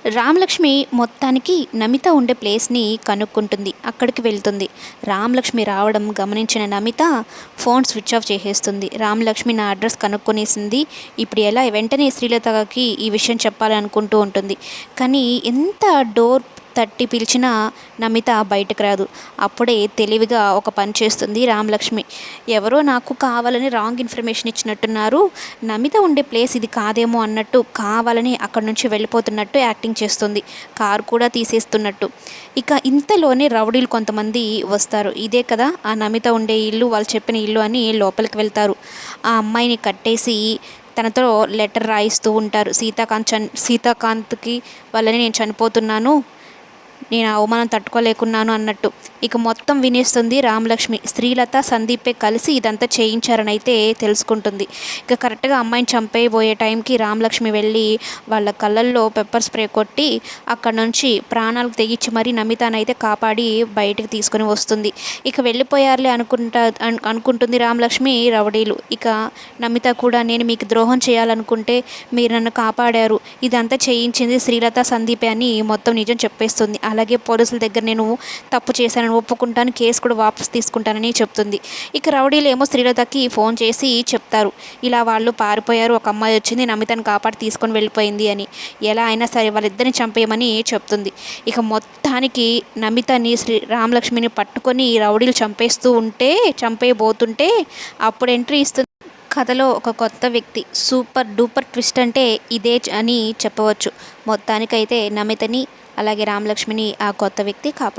రామలక్ష్మి మొత్తానికి నమిత ఉండే ప్లేస్ని కనుక్కుంటుంది. అక్కడికి వెళ్తుంది. రామలక్ష్మి రావడం గమనించిన నమిత ఫోన్ స్విచ్ ఆఫ్ చేసేస్తుంది. రామలక్ష్మి నా అడ్రస్ కనుక్కొనేసింది, ఇప్పుడు ఎలా వెంటనే శ్రీలతకి ఈ విషయం చెప్పాలి అనుకుంటూ ఉంటుంది. కానీ ఎంత డోర్ తట్టి పిలిచినా నమిత బయటకు రాదు. అప్పుడే తెలివిగా ఒక పని చేస్తుంది రామలక్ష్మి. ఎవరో నాకు కావాలని రాంగ్ ఇన్ఫర్మేషన్ ఇచ్చినట్టున్నారు, నమిత ఉండే ప్లేస్ ఇది కాదేమో అన్నట్టు కావాలని అక్కడి నుంచి వెళ్ళిపోతున్నట్టు యాక్టింగ్ చేస్తుంది, కారు కూడా తీసేస్తున్నట్టు. ఇక ఇంతలోనే రౌడీలు కొంతమంది వస్తారు. ఇదే కదా ఆ నమిత ఉండే ఇల్లు, వాళ్ళు చెప్పిన ఇల్లు అని లోపలికి వెళ్తారు. ఆ అమ్మాయిని కట్టేసి తనతో లెటర్ రాయిస్తూ ఉంటారు. సీతాకాంత్కి వాళ్ళని నేను చనిపోతున్నాను, నేను అవమానం తట్టుకోలేకున్నాను అన్నట్టు. ఇక మొత్తం వినేస్తుంది రామలక్ష్మి. శ్రీలత సందీపే కలిసి ఇదంతా చేయించారని అయితే తెలుసుకుంటుంది. ఇక కరెక్ట్గా అమ్మాయిని చంపేయబోయే టైంకి రామలక్ష్మి వెళ్ళి వాళ్ళ కళ్ళల్లో పెప్పర్ స్ప్రే కొట్టి అక్కడ నుంచి ప్రాణాలకు తెగించి మరీ నమితానైతే కాపాడి బయటకు తీసుకొని వస్తుంది. ఇక వెళ్ళిపోయారులే అనుకుంటుంది రామలక్ష్మి. రౌడీలు ఇక నమిత కూడా నేను మీకు ద్రోహం చేయాలనుకుంటే మీరు నన్ను కాపాడారు, ఇదంతా చేయించింది శ్రీలత సందీపే అని మొత్తం నిజం చెప్పేస్తుంది. అలాగే పోలీసుల దగ్గర నేను తప్పు చేశానని ఒప్పుకుంటాను, కేసు కూడా వాపసు తీసుకుంటానని చెప్తుంది. ఇక రౌడీలు ఏమో శ్రీలతకి ఫోన్ చేసి చెప్తారు, ఇలా వాళ్ళు పారిపోయారు, ఒక అమ్మాయి వచ్చింది నమితను కాపాడి తీసుకొని వెళ్ళిపోయింది అని. ఎలా అయినా సరే వాళ్ళిద్దరిని చంపేయమని చెప్తుంది. ఇక మొత్తానికి నమితని రామలక్ష్మిని పట్టుకొని రౌడీలు చంపేయబోతుంటే అప్పుడు ఎంట్రీ ఇస్తుంది కథలో ఒక కొత్త వ్యక్తి. సూపర్ డూపర్ ట్విస్ట్ అంటే ఇదే అని చెప్పవచ్చు. మొత్తానికైతే నమితని అలాగే రామలక్ష్మిని ఆ కొత్త వ్యక్తి కాపాడు.